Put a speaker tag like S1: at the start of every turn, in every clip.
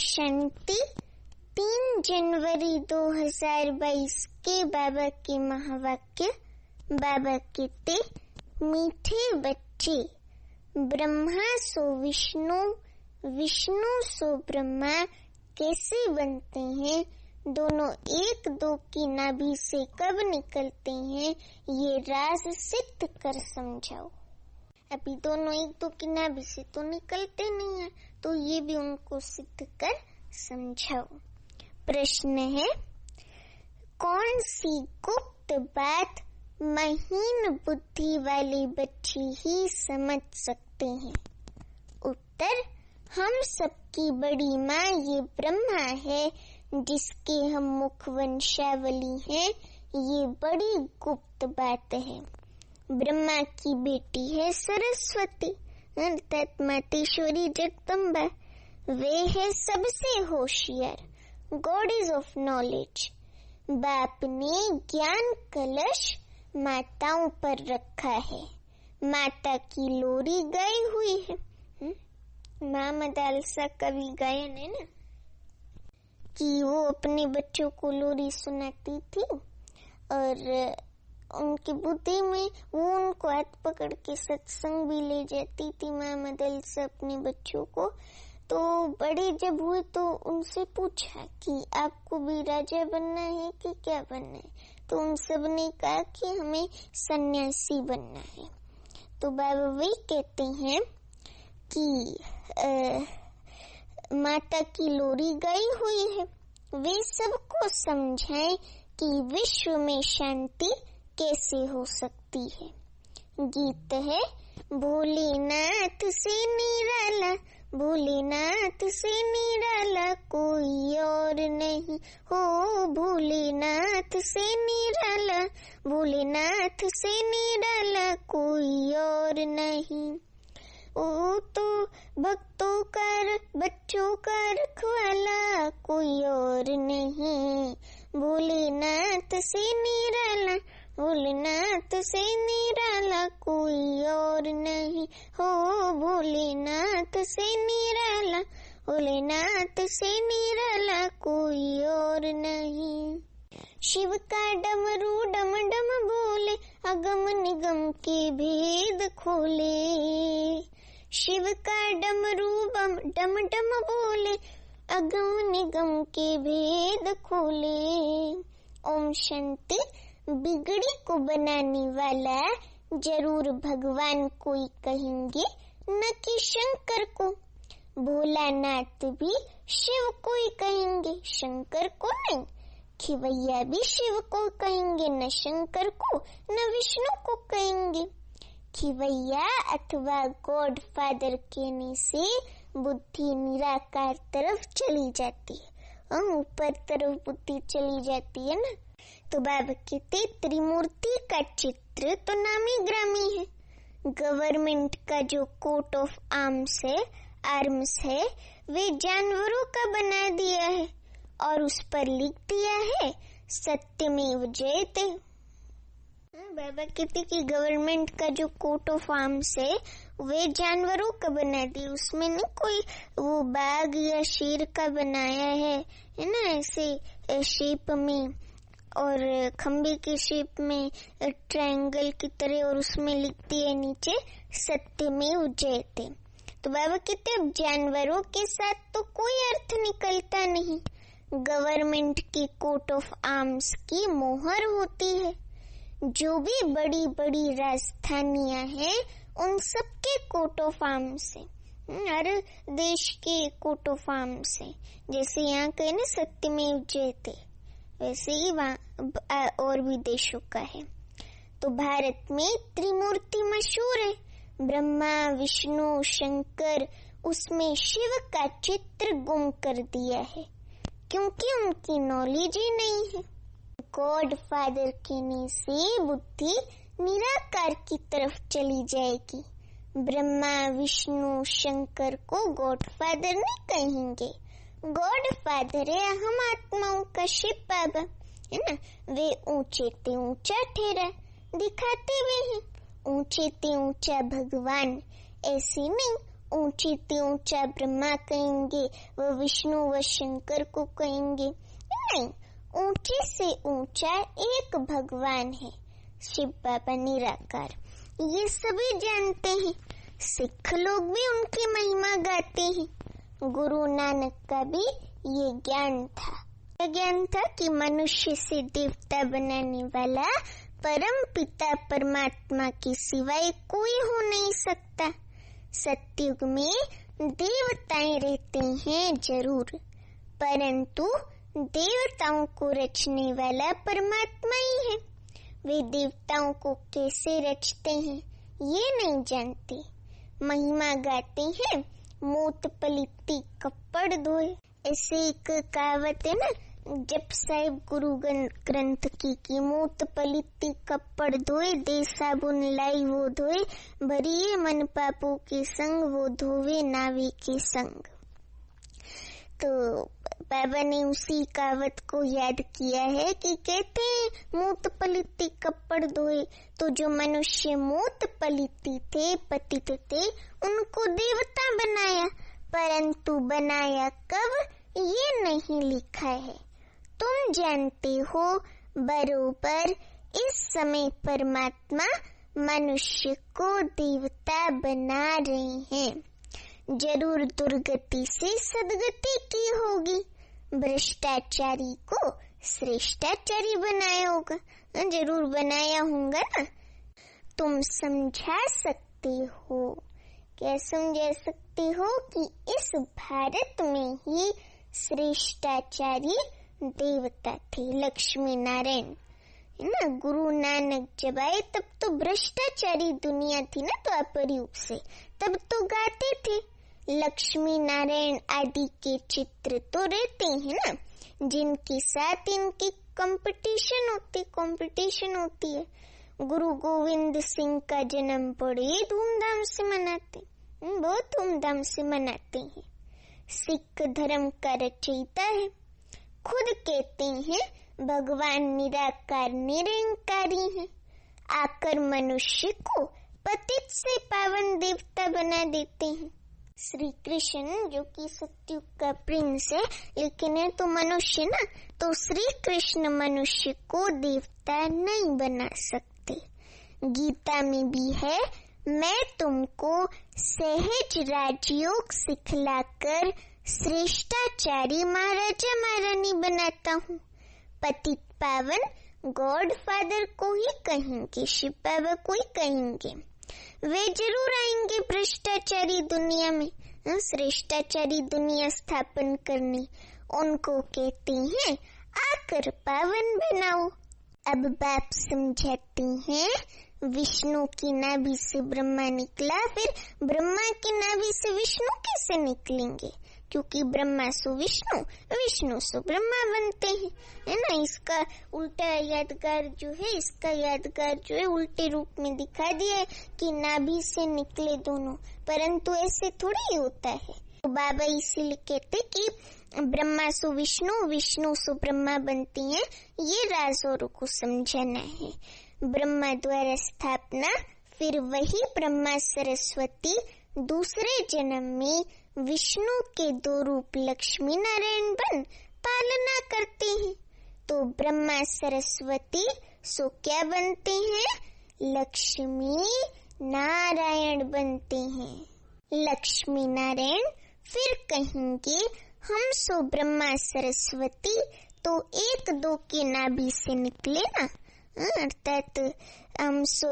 S1: शांति। 3 जनवरी 2022 के बाबा के महावाक्य। बाबा कहते, मीठे बच्चे, ब्रह्मा सो विष्णु, विष्णु सो ब्रह्मा कैसे बनते हैं? दोनों एक दो की नाभि से कब निकलते हैं? ये राज सिद्ध कर समझाओ। अभी दोनों एक दो की नाभि से तो निकलते नहीं है, तो ये भी उनको सिद्ध कर समझाओ। प्रश्न है, कौन सी गुप्त बात महीन बुद्धि वाले बच्चे ही समझ सकते हैं? उत्तर, हम सबकी बड़ी माँ ये ब्रह्मा है, जिसके हम मुख वंशावली हैं। ये बड़ी गुप्त बात है। ब्रह्मा की बेटी है सरस्वती, अर्थात मातेश्वरी जगदम्बा। वे है सबसे होशियार, गॉडेस ऑफ नॉलेज। बाप ने ज्ञान कलश माताओं पर रखा है। माता की लोरी गाई हुई है। मोहम्मद आलसा कवि गायन है ना, कि वो अपने बच्चों को लोरी सुनाती थी और उनकी बुद्धि में वो उनको हाथ पकड़ के सत्संग भी ले जाती थी मोहम्मद आलसा अपने बच्चों को। तो बड़े जब हुए तो उनसे पूछा कि आपको भी राजा बनना है कि क्या बनना है? तो उन सब ने कहा कि हमें सन्यासी बनना है। तो बाबा वही कहते हैं कि माता की लोरी गाई हुई है। वे सबको समझाएं कि विश्व में शांति कैसे हो सकती है। गीत है, भोलेनाथ से निराला, भोलेनाथ से निराला कोई और नहीं हो, भोलेनाथ से निराला, भोलेनाथ से निराला कोई और नहीं। ओ तो भक्तों का बच्चों का रखवाला कोई और नहीं, भोलेनाथ से निराला, भोलेनाथ से निराला कोई और नहीं हो, भोलेनाथ से निराला, भोलेनाथ से निराला कोई और नहीं। शिव का डमरू डम डम बोले, अगम निगम के भेद खोले। शिव का डमरू डम डम बोले, अगम निगम के भेद खोले। ओम शांति। बिगड़ी को बनाने वाला जरूर भगवान कोई कहेंगे, न कि शंकर को। भोलानाथ भी शिव को ही कहेंगे, शंकर को नहीं। खिवैया भी शिव को कहेंगे, न शंकर को, न विष्णु को कहेंगे। खिवैया अथवा गॉड फादर कहने से बुद्धि निराकार तरफ चली जाती है, ऊपर तरफ बुद्धि चली जाती है ना। तो बाबा कहते, त्रिमूर्ति का चित्र तो नामी ग्रामी है। गवर्नमेंट का जो कोट ऑफ आर्म्स है, वे जानवरों का बना दिया है और उस पर लिख दिया है सत्यमेव जयते। बाबा कहते कि गवर्नमेंट का जो कोट ऑफ आर्म्स है, वे जानवरों का बना दिया, उसमें नहीं कोई वो बाघ या शेर का बनाया है ना, ऐसे शेप में और खंबे के शेप में ट्रायंगल की तरह, और उसमें लिखती है नीचे सत्यमेव जयते। तो बाबा कहते अब जानवरों के साथ तो कोई अर्थ निकलता नहीं। गवर्नमेंट की कोट ऑफ आर्म्स की मोहर होती है। जो भी बड़ी बड़ी राजधानियां हैं, उन सब के कोट ऑफ आर्म्स है, हर देश के कोट ऑफ आर्म्स है। जैसे यहाँ कहे ना सत्यमेव जयते, वैसे ही वहाँ और भी देशों का है। तो भारत में त्रिमूर्ति मशहूर है, ब्रह्मा विष्णु शंकर। उसमें शिव का चित्र गुम कर दिया है, क्योंकि उनकी नॉलेज ही नहीं है। गॉड फादर कहने से बुद्धि निराकार की तरफ चली जाएगी। ब्रह्मा विष्णु शंकर को गॉड फादर नहीं कहेंगे। गॉड फादर है हम आत्माओं का शिव बाबा, है ना। वे ऊंचे ते ऊंचा ठहरा दिखाते हुए हैं, ऊंचे ते ऊंचा भगवान। ऐसे नहीं, ऊंचे से ऊंचा ब्रह्मा कहेंगे, वह विष्णु व शंकर को कहेंगे। नहीं, ऊंचे से ऊंचा एक भगवान है, शिव बाबा निराकार। ये सभी जानते हैं। सिख लोग भी उनकी महिमा गाते हैं। गुरु नानक का भी ये ज्ञान था कि मनुष्य से देवता बनाने वाला परम पिता परमात्मा के सिवाय कोई हो नहीं सकता। सतयुग में देवताएं रहते हैं जरूर, परंतु देवताओं को रचने वाला परमात्मा ही है। वे देवताओं को कैसे रचते हैं ये नहीं जानते। महिमा गाते हैं, मूत पलिती कपड़ धोए। ऐसे एक कहावत है ना, जप साहिब गुरु ग्रंथ की मूत पलिती कपड़ धोए, दे साबुन लाई वो धोए, भरिए मन पापों के संग, वो धोवे नावे के संग। तो बाबा ने उसी कहावत को याद किया है कि कहते हैं मूत पलिती कपड़ धोए। तो जो मनुष्य मूत पलिती थे, पतित थे, उनको देवता बनाया, परंतु बनाया कब ये नहीं लिखा है। तुम जानते हो बरोबर इस समय परमात्मा मनुष्य को देवता बना रहे हैं। जरूर दुर्गति से सदगति की होगी। भ्रष्टाचारी को श्रेष्ठाचारी बनाया होगा, जरूर बनाया होगा ना। तुम समझा सकते हो, क्या समझा सकते हो कि इस भारत में ही श्रेष्ठाचारी देवता थे, लक्ष्मी नारायण, है ना। गुरु नानक जब आए तब तो भ्रष्टाचारी दुनिया थी ना, तो द्वापर युग से तब तो गाते थे। लक्ष्मी नारायण आदि के चित्र तो रहते हैं ना, जिनके साथ इनकी कंपटीशन होती है। गुरु गोविंद सिंह का जन्म बड़े धूमधाम से मनाते, बहुत धूमधाम से मनाते हैं। सिख धर्म का रचयिता है, खुद कहते हैं भगवान निराकार निरंकारी हैं। आकर मनुष्य को पतित से पावन देवता बना देते हैं। श्री कृष्ण जो कि सतयुग का प्रिंस है, लेकिन है तो मनुष्य ना, तो श्री कृष्ण मनुष्य को देवता नहीं बना सकते। गीता में भी है, मैं तुमको सहज राजयोग सिखलाकर श्रेष्ठाचारी महाराजा महारानी बनाता हूँ। पतित पावन गॉड फादर को ही कहेंगे, शिव बाबा को ही कहेंगे। वे जरूर आएंगे भ्रष्टाचारी दुनिया में, श्रेष्ठाचारी दुनिया स्थापन करने। उनको कहते हैं आकर पावन बनाओ। अब बाप समझाते हैं, विष्णु की नाभि से ब्रह्मा निकला, फिर ब्रह्मा की नाभि से विष्णु कैसे निकलेंगे? क्योंकि ब्रह्मा सो विष्णु, विष्णु सो ब्रह्मा बनते हैं, है ना। इसका उल्टा यादगार जो है उल्टे रूप में दिखा दिया है कि नाभि से निकले दोनों, परंतु ऐसे थोड़ी होता है। तो बाबा इसीलिए कहते कि ब्रह्मा सो विष्णु, विष्णु सो ब्रह्मा बनते हैं। ये राजों को समझाना है। ब्रह्मा द्वारा स्थापना, फिर वही ब्रह्मा सरस्वती दूसरे जन्म में विष्णु के दो रूप लक्ष्मी नारायण बन पालना करते हैं। तो ब्रह्मा सरस्वती सो क्या बनते हैं? लक्ष्मी नारायण बनते हैं। लक्ष्मी नारायण फिर कहेंगे हम सो ब्रह्मा सरस्वती तो एक दो के नाभि से निकले ना, अर्थात हम सो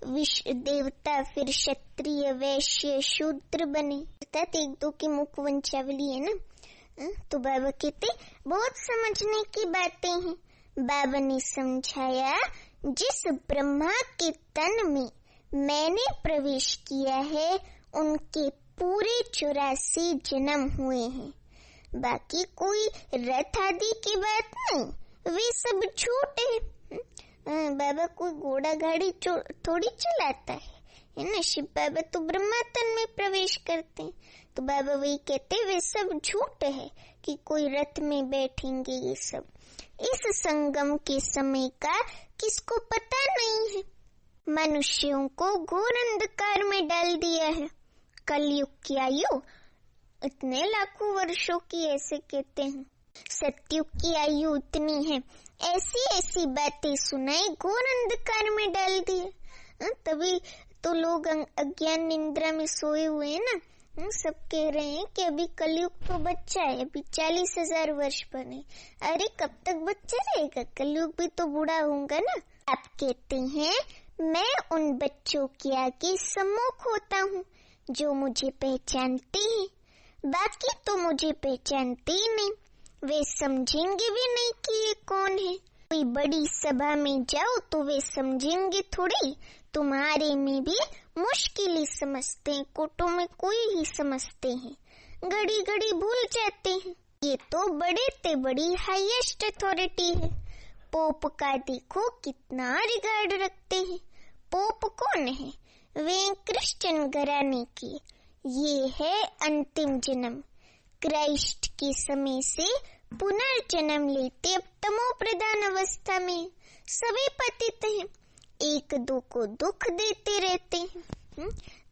S1: विश्व देवता, फिर क्षत्रिय वैश्य शूद्र बने, अर्थात एक दो की मुख वंशावली है ना। तो बाबा कहते बहुत समझने की बातें हैं। बाबा ने समझाया, जिस ब्रह्मा के तन में मैंने प्रवेश किया है उनके पूरे 84 जन्म हुए हैं। बाकी कोई रथ आदि की बात नहीं, वे सब झूठ है। बाबा कोई घोड़ा गाड़ी थोड़ी चलाता है ना। शिव बाबा तो ब्रह्मा तन में प्रवेश करते हैं। तो बाबा वही कहते वे सब झूठ है कि कोई रथ में बैठेंगे। ये सब इस संगम के समय का किसको पता नहीं है। मनुष्यों को घोर अंधकार में डाल दिया है। कलयुग की आयु इतने लाखों वर्षों की ऐसे कहते हैं। सतयुग की आयु इतनी है, ऐसी ऐसी बातें सुनाई, घोर अंधकार में डाल दिए। तभी तो लोग अज्ञान निद्रा में सोए हुए हैं ना। सब कह रहे हैं कि अभी कलयुग तो बच्चा है, अभी 40,000 वर्ष बने। अरे कब तक बच्चा रहेगा, कलयुग भी तो बूढ़ा होगा ना। आप कहते हैं मैं उन बच्चों के आगे सम्मुख होता हूँ जो मुझे पहचानते हैं, बाकी तो मुझे पहचानते ही नहीं, वे समझेंगे भी नहीं कि ये कौन है। कोई बड़ी सभा में जाओ तो वे समझेंगे थोड़ी, तुम्हारे में भी मुश्किल ही समझते हैं, कोटों में कोई ही समझते हैं, घड़ी घड़ी भूल जाते हैं। ये तो बड़े ते बड़ी हाईएस्ट अथॉरिटी है। पोप का देखो कितना रिगार्ड रखते हैं। पोप कौन है? वे क्रिश्चियन घराने के। ये है अंतिम जन्म। क्राइस्ट के समय से पुनर्जन्म लेते अब तमो प्रधान अवस्था में सभी पतित हैं, एक दो को दुख देते रहते हैं,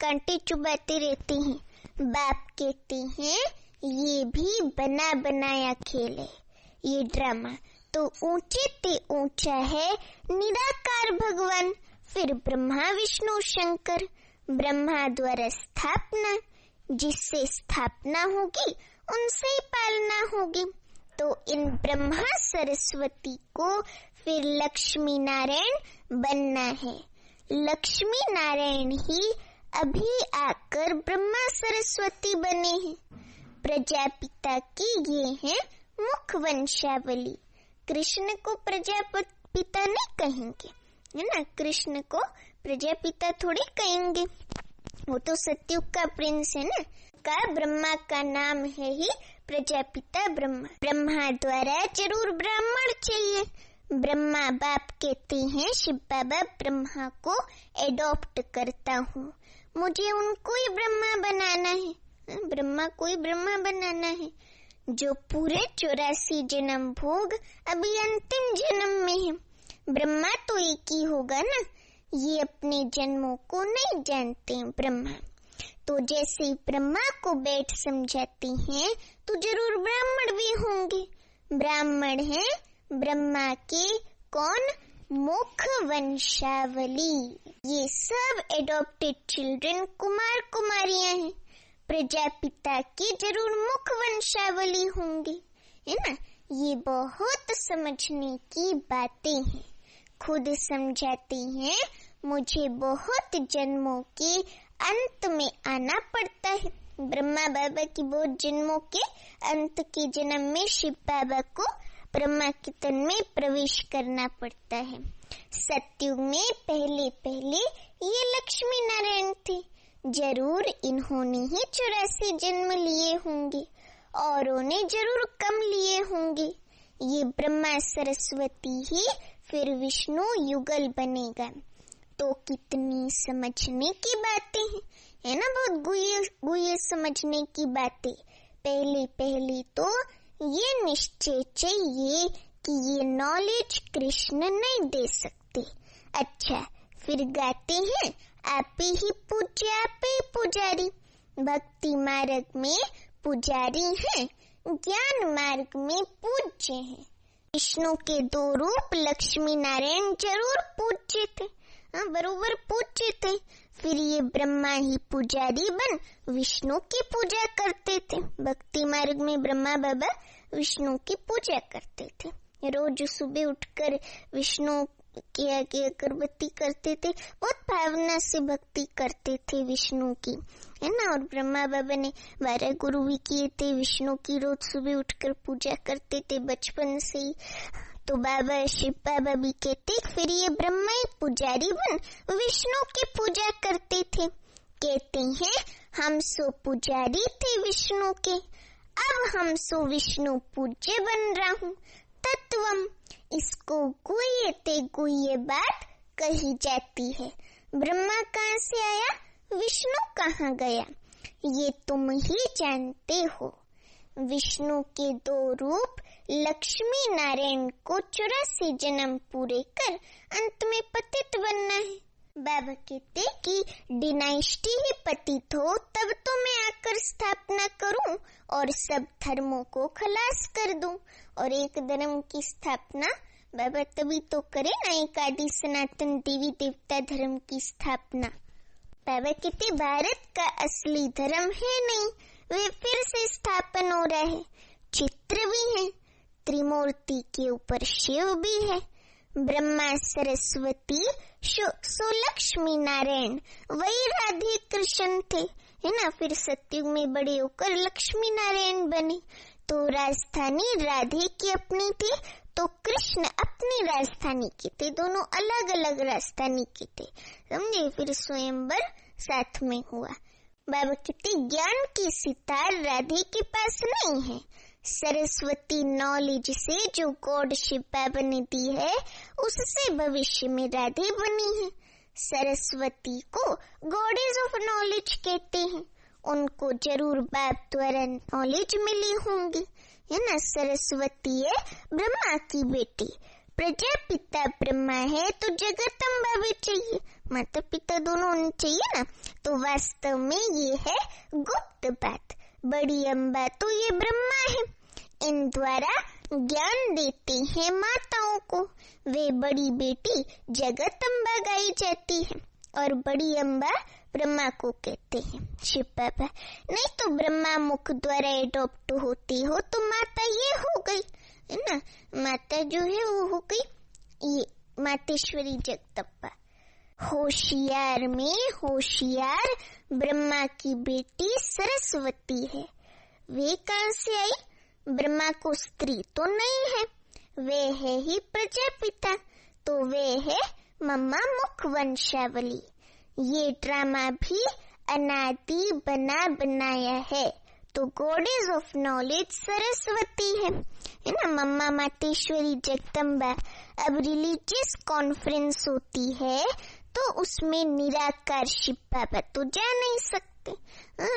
S1: कांटे चुबाते रहते हैं। बाप कहते हैं ये भी बना बनाया खेल है, ये ड्रामा तो ऊंचे ते ऊंचा है निराकार भगवान, फिर ब्रह्मा विष्णु शंकर। ब्रह्मा द्वारा स्थापना, जिससे स्थापना होगी उनसे ही पालना होगी। तो इन ब्रह्मा सरस्वती को फिर लक्ष्मी नारायण बनना है। लक्ष्मी नारायण ही अभी आकर ब्रह्मा सरस्वती बने हैं। प्रजापिता की ये है मुख वंशावली। कृष्ण को प्रजापिता नहीं कहेंगे, है ना, कृष्ण को प्रजापिता थोड़ी कहेंगे, वो तो सतयुग का प्रिंस है ना। का ब्रह्मा का नाम है ही प्रजापिता ब्रह्मा। ब्रह्मा द्वारा जरूर ब्राह्मण चाहिए। ब्रह्मा बाप कहते हैं शिव बाबा ब्रह्मा को एडॉप्ट करता हूँ, मुझे उनको ही ब्रह्मा बनाना है। ब्रह्मा को ही ब्रह्मा बनाना है। जो पूरे 84 जन्म भोग अभी अंतिम जन्म में है। ब्रह्मा तो एक ही होगा ना, ये अपने जन्मों को नहीं जानते ब्रह्मा। तो जैसे ब्रह्मा को बैठ समझाते हैं तो जरूर ब्राह्मण भी होंगे। ब्राह्मण है ब्रह्मा के कौन? मुख वंशावली। ये सब एडॉप्टेड चिल्ड्रन कुमार कुमारियां हैं। प्रजापिता की जरूर मुख वंशावली होंगी, है ना। ये बहुत समझने की बातें हैं। खुद समझाते हैं मुझे बहुत जन्मों के अंत में आना पड़ता है। ब्रह्मा बाबा की बहुत जन्मों के अंत के जन्म में शिव बाबा को ब्रह्मा के तन में प्रवेश करना पड़ता है। सतयुग में पहले पहले ये लक्ष्मी नारायण थे। जरूर इन्होंने ही 84 जन्म लिए होंगे, औरों ने जरूर कम लिए होंगे। ये ब्रह्मा सरस्वती ही फिर विष्णु युगल बनेगा। तो कितनी समझने की बातें हैं, है ना, बहुत गुह्य समझने की बातें। पहले पहले तो ये निश्चय चाहिए कि ये नॉलेज कृष्ण नहीं दे सकते। अच्छा, फिर गाते हैं आप ही पूज्य आप ही पुजारी। भक्ति मार्ग में पुजारी हैं, ज्ञान मार्ग में पूज्य हैं। विष्णु के 2 रूप लक्ष्मी नारायण जरूर पूज्य थे, बरोबर पूज्य थे। फिर ये ब्रह्मा ही पुजारी बन विष्णु की पूजा करते थे। भक्ति मार्ग में ब्रह्मा बाबा विष्णु की पूजा करते थे। रोज सुबह उठकर विष्णु के आगे अगरबत्ती करते थे, बहुत भावना से भक्ति करते थे विष्णु की, है ना। और ब्रह्मा बाबा ने 12 गुरु भी किए थे। विष्णु की रोज सुबह उठकर पूजा करते थे बचपन से ही। तो बाबा शिव बाबा भी कहते फिर ये ब्रह्मा ही पुजारी बन विष्णु की पूजा करते थे। कहते हैं हम सो पुजारी थे विष्णु के, अब हम सो विष्णु पूज्य बन रहा हूँ। तत्वम, इसको गुह्यते गुह्य बात कही जाती है। ब्रह्मा कहाँ से आया, विष्णु कहाँ गया, ये तुम ही जानते हो। विष्णु के 2 रूप लक्ष्मी नारायण को 84 जन्म पूरे कर अंत में पतित बनना है। बाबा कहते कि डिनाइस्टी ही पतित हो तब तो मैं आकर स्थापना करूं और सब धर्मों को खलास कर दूं, और एक धर्म की स्थापना बाबा तभी तो करे ना, एक आदि सनातन देवी देवता धर्म की स्थापना। बाबा कहते भारत का असली धर्म है नहीं, वे फिर से स्थापन हो रहा है। चित्र भी है, त्रिमूर्ति के ऊपर शिव भी है, ब्रह्मा सरस्वती सो लक्ष्मी नारायण, वही राधे कृष्ण थे, है ना। फिर सतयुग में बड़े होकर लक्ष्मी नारायण बने। तो राजधानी राधे की अपनी थी, तो कृष्ण अपनी राजधानी के थे, दोनों अलग अलग राजधानी के थे, समझे। फिर स्वयंवर साथ में हुआ। बाबा कहते ज्ञान की सितार राधे के पास नहीं है, सरस्वती नॉलेज से जो गॉड शिव बाबा ने दी है उससे भविष्य में राधे बनी है। सरस्वती को गॉडेज ऑफ नॉलेज कहते हैं, उनको जरूर बाप द्वारा नॉलेज मिली होंगी, है ना। सरस्वती है ब्रह्मा की बेटी, प्रजापिता ब्रह्मा है तो जगदम्बा भी चाहिए, माता पिता दोनों होने चाहिए ना। तो वास्तव में ये है गुप्त बात, बड़ी अम्बा तो ये ब्रह्मा है, इन द्वारा ज्ञान देते हैं माताओं को। वे बड़ी बेटी जगदम्बा गाई जाती है और बड़ी अम्बा ब्रह्मा को कहते हैं शिव बाबा। नहीं तो ब्रह्मा मुख द्वारा एडॉप्ट होती हो तो माता ये हो गई, है ना। माता जो है वो हो गई ये मातेश्वरी जगदम्बा। होशियार में होशियार ब्रह्मा की बेटी सरस्वती है। वे कहाँ से आई? ब्रह्मा को स्त्री तो नहीं है, वे है ही प्रजापिता, तो वे है मम्मा मुख वंशावली। ये ड्रामा भी अनादि बना बनाया है, तो गॉडेज ऑफ नॉलेज सरस्वती है ना, मम्मा मातेश्वरी जगदम्बा। अब रिलीजियस कॉन्फ्रेंस होती है तो उसमें निराकार शिव बाबा तो जा नहीं सकते,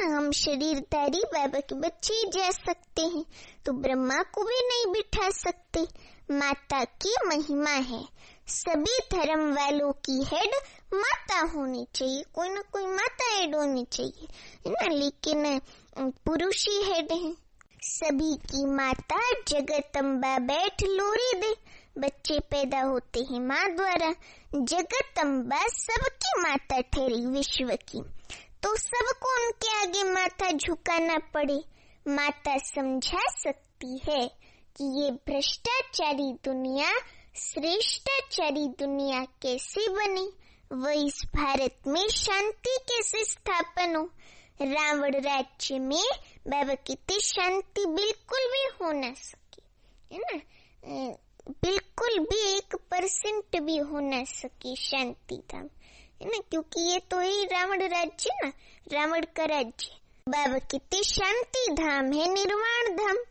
S1: हम शरीरधारी बाबा के बच्चे ही जा सकते हैं, तो ब्रह्मा को भी नहीं बिठा सकते। माता की महिमा है, सभी धर्म वालों की हेड माता होनी चाहिए, कोई ना कोई माता हेड होनी चाहिए, है ना। लेकिन पुरुष ही हेड है। सभी की माता जगदम्बा बैठ लोरी दे, बच्चे पैदा होते हैं माँ द्वारा। जगदम्बा सबकी माता ठहरी विश्व की, तो सबको उनके आगे माथा झुकाना पड़े। माता समझा सकती है कि ये भ्रष्टाचारी दुनिया श्रेष्ठाचारी दुनिया कैसे बने, वो इस भारत में शांति कैसे स्थापन हो। रावण राज्य में बाबा कहते शांति बिल्कुल भी हो ना सके, है ना, बिल्कुल भी 1% भी हो ना सके शांति धाम, है ना, क्योंकि ये तो है रावण राज्य ना, रावण का राज्य। बाबा कहते शांति धाम है निर्वाण धाम,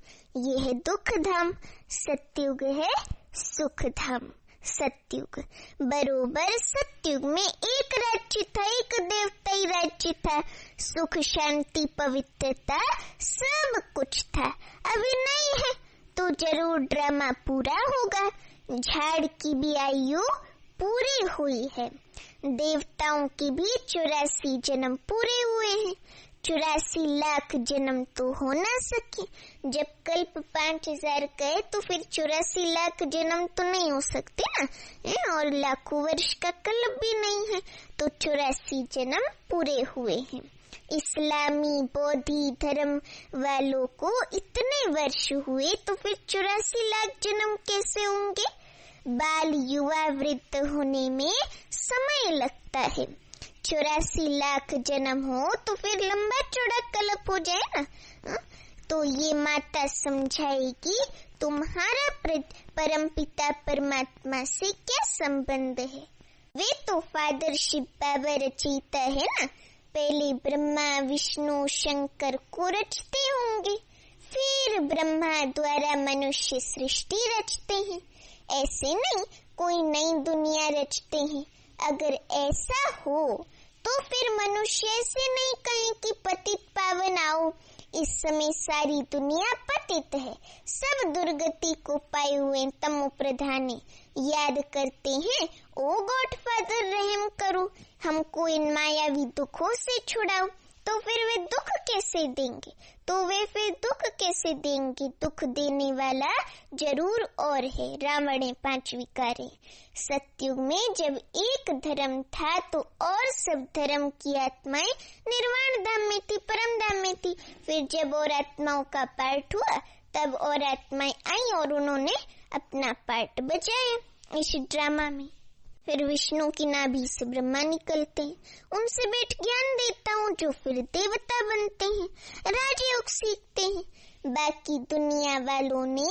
S1: ये है दुख धाम, सत्युग है सुख धाम। सत्युग बरोबर सत्युग में एक राज्य था, एक देवताई राज्य था, सुख शांति पवित्रता सब कुछ था। अभी नहीं है तो जरूर ड्रामा पूरा होगा। झाड़ की भी आयु पूरी हुई है, देवताओं के भी 84 जन्म पूरे हुए हैं। 84 लाख जन्म तो हो ना सके, जब कल्प 5000 का है तो फिर 84 लाख जन्म तो नहीं हो सकते ना, और लाखों वर्ष का कल्प भी नहीं है, तो 84 जन्म पूरे हुए हैं। इस्लामी बौद्धी धर्म वालों को इतने वर्ष हुए तो फिर 84 लाख जन्म कैसे होंगे? बाल युवा वृद्ध होने में समय लगता है। 84 लाख जन्म हो तो फिर लंबा चौड़ा कल्प हो जाए ना। तो ये माता समझाएगी तुम्हारा परमपिता परमात्मा से क्या संबंध है। वे तो फादर शिव बाबा रचयिता है ना, पहले ब्रह्मा विष्णु शंकर को रचते होंगे, फिर ब्रह्मा द्वारा मनुष्य सृष्टि रचते हैं। ऐसे नहीं कोई नई दुनिया रचते हैं। अगर ऐसा हो तो फिर मनुष्य ऐसे नहीं कहें कि पतित पावन आओ, इस समय सारी दुनिया पतित है, सब दुर्गति को पाए हुए तमो प्रधाने याद करते हैं, ओ गॉडफादर रहम करो, हमको इन मायावी दुखों से छुड़ाओ। तो फिर वे दुख कैसे देंगे? दुख देने वाला जरूर और है। रावण 5 विकारे। सतयुग में जब एक धर्म था तो और सब धर्म की आत्माएं निर्वाण धाम में थी, परम धाम में थी। फिर जब और आत्माओं का पार्ट हुआ तब और आत्माएं आई और उन्होंने अपना पार्ट बजाया इस ड्रामा में। फिर विष्णु की नाभि से ब्रह्मा निकलते हैं, उनसे बैठ ज्ञान देता हूँ, जो फिर देवता बनते हैं, राजयोग सीखते हैं। बाकी दुनिया वालों ने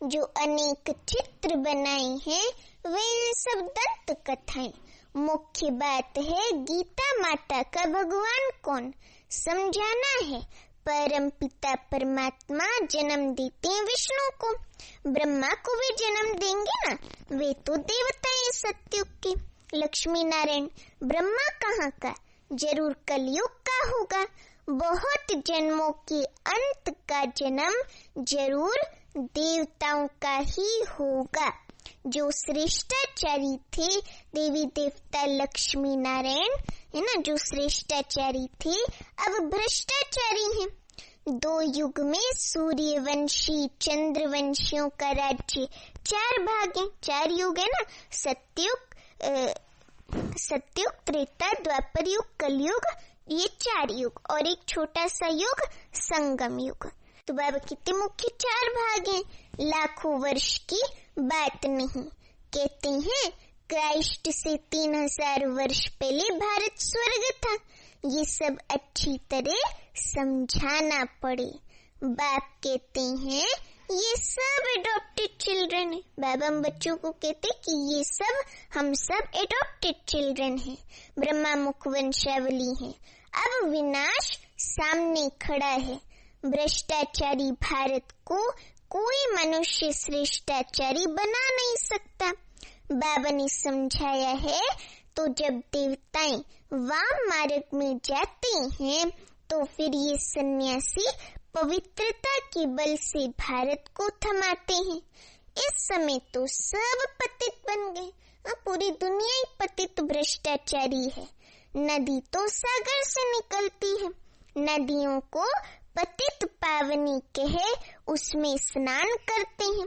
S1: जो अनेक चित्र बनाए हैं वे सब दंत कथाएं। मुख्य बात है गीता माता का भगवान कौन, समझाना है। परम पिता परमात्मा जन्म देते हैं विष्णु को, ब्रह्मा को भी जन्म देंगे ना, वे तो देवता हैं सतयुग के। लक्ष्मी नारायण ब्रह्मा कहाँ का, जरूर कलयुग का होगा। बहुत जन्मों के अंत का जन्म जरूर देवताओं का ही होगा। जो श्रेष्ठाचारी थे देवी देवता लक्ष्मी नारायण है ना, जो श्रेष्ठाचारी थे अब भ्रष्टाचारी हैं। 2 युग में सूर्यवंशी चंद्रवंशियों का राज्य 4 भाग है, 4 युग है ना, सतयुग त्रेता द्वापर युग कलयुग, ये 4 युग और एक छोटा सा युग संगम युग। तो बाबा कितने मुख्य 4 भाग हैं, लाखों वर्ष की बात नहीं। कहते हैं क्राइस्ट से 3000 वर्ष पहले भारत स्वर्ग था। ये सब अच्छी तरह समझाना पड़े। बाप कहते हैं ये सब एडॉप्टेड चिल्ड्रन है। बाबा हम बच्चों को कहते कि ये सब हम सब एडॉप्टेड चिल्ड्रन हैं, ब्रह्मा मुख वंशावली है। अब विनाश सामने खड़ा है। भ्रष्टाचारी भारत को कोई मनुष्य श्रेष्ठाचारी बना नहीं सकता। बाबा ने समझाया है तो जब देवताएं वाम मार्ग में जाते हैं तो फिर ये सन्यासी पवित्रता के बल से भारत को थमाते हैं। इस समय तो सब पतित बन गए, पूरी दुनिया ही पतित भ्रष्टाचारी है। नदी तो सागर से निकलती है, नदियों को पतित पावनी कहे उसमें स्नान करते हैं।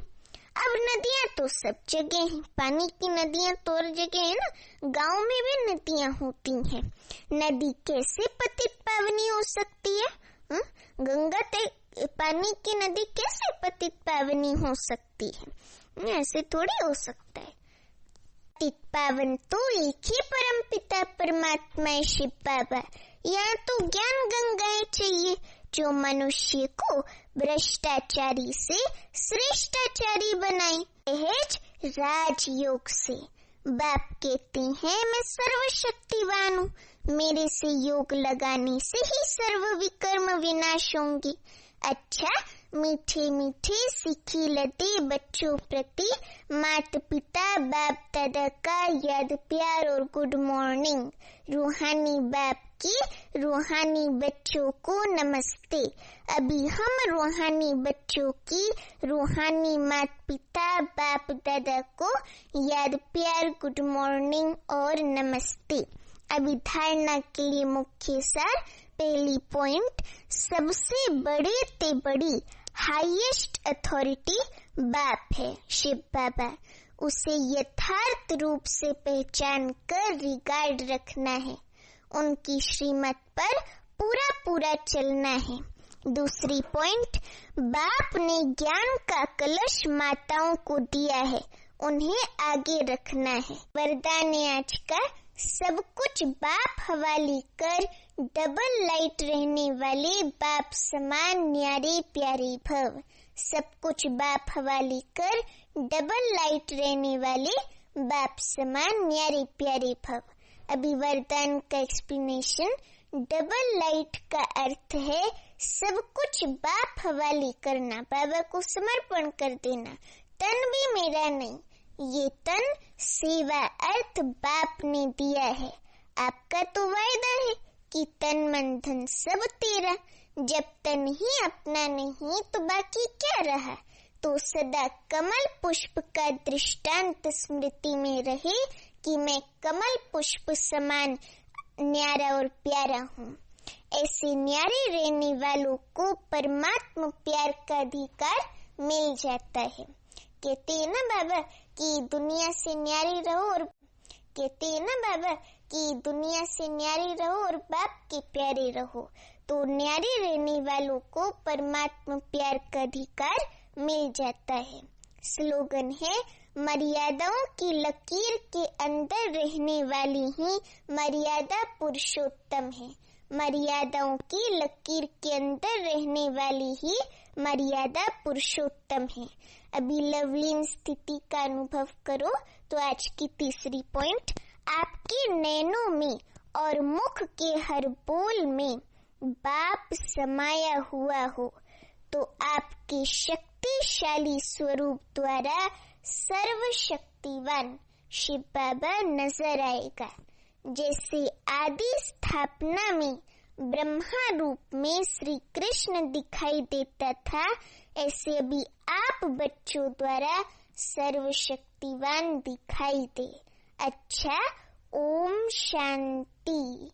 S1: अब नदियां तो सब जगह हैं, पानी की नदियां तो हर जगह है ना, गांव में भी नदियां होती हैं। नदी कैसे पतित पावनी हो सकती है? गंगा पानी की नदी कैसे पतित पावनी हो सकती है? ऐसे थोड़ी हो सकता है। पतित पावन तो एक ही परम पिता परमात्मा शिव बाबा। यहाँ तो ज्ञान गंगाएं चाहिए जो मनुष्य को भ्रष्टाचारी से श्रेष्ठाचारी बनाए, सहज राजयोग से। बाप कहते हैं मैं सर्वशक्तिवान हूँ, मेरे से योग लगाने से ही सर्व विकर्म विनाश होंगे। अच्छा, मीठे मीठे सिखी लते बच्चों प्रति माता पिता बाप दादा का याद प्यार और गुड मॉर्निंग। रूहानी बाप की रूहानी बच्चों को नमस्ते। अभी हम रूहानी बच्चों की रूहानी माता पिता बाप दादा को याद प्यार गुड मॉर्निंग और नमस्ते। अभी धारणा के लिए मुख्य सार, पहली पॉइंट, सबसे बड़े ते बड़ी हाईएस्ट अथॉरिटी बाप है, शिव बाबा। उसे यथार्थ रूप से पहचान कर रिगार्ड रखना है, उनकी श्रीमत पर पूरा पूरा चलना है। दूसरी पॉइंट, बाप ने ज्ञान का कलश माताओं को दिया है, उन्हें आगे रखना है। वरदान आज का, सब कुछ बाप हवाले कर डबल लाइट रहने वाले बाप समान न्यारे प्यारे भव। सब कुछ बाप हवाले कर डबल लाइट रहने वाले बाप समान न्यारे प्यारे भव। अभी वरदान का एक्सप्लेनेशन। डबल लाइट का अर्थ है सब कुछ बाप हवाले करना, बाबा को समर्पण कर देना। तन भी मेरा नहीं, ये तन सेवा अर्थ बाप ने दिया है। आपका तो वायदा है कि तन मन धन सब तेरा, जब तन ही अपना नहीं तो बाकी क्या रहा। तो सदा कमल पुष्प का दृष्टांत स्मृति में रहे कि मैं कमल पुष्प समान न्यारा और प्यारा हूँ। ऐसे न्यारे रहने वालों को परमात्मा प्यार का अधिकार मिल जाता है। कहते हैं ना बाबा कि दुनिया से न्यारी रहो और बाप के प्यारे रहो। तो न्यारे रहने वालों को परमात्मा प्यार का अधिकार मिल जाता है। स्लोगन है, मर्यादाओं की लकीर के अंदर रहने वाली ही मर्यादा पुरुषोत्तम है। मर्यादाओं की लकीर के अंदर रहने वाली ही मर्यादा पुरुषोत्तम है। अभी लवलीन स्थिति का अनुभव करो। तो आज की तीसरी पॉइंट, आपके नैनों में और मुख के हर बोल में बाप समाया हुआ हो तो आपके शक्तिशाली स्वरूप द्वारा सर्वशक्तिवान शिव बाबा नजर आएगा। जैसे आदि स्थापना में ब्रह्मा रूप में श्री कृष्ण दिखाई देता था, ऐसे अभी आप बच्चों द्वारा सर्वशक्तिवान दिखाई दे। अच्छा, ओम शांति।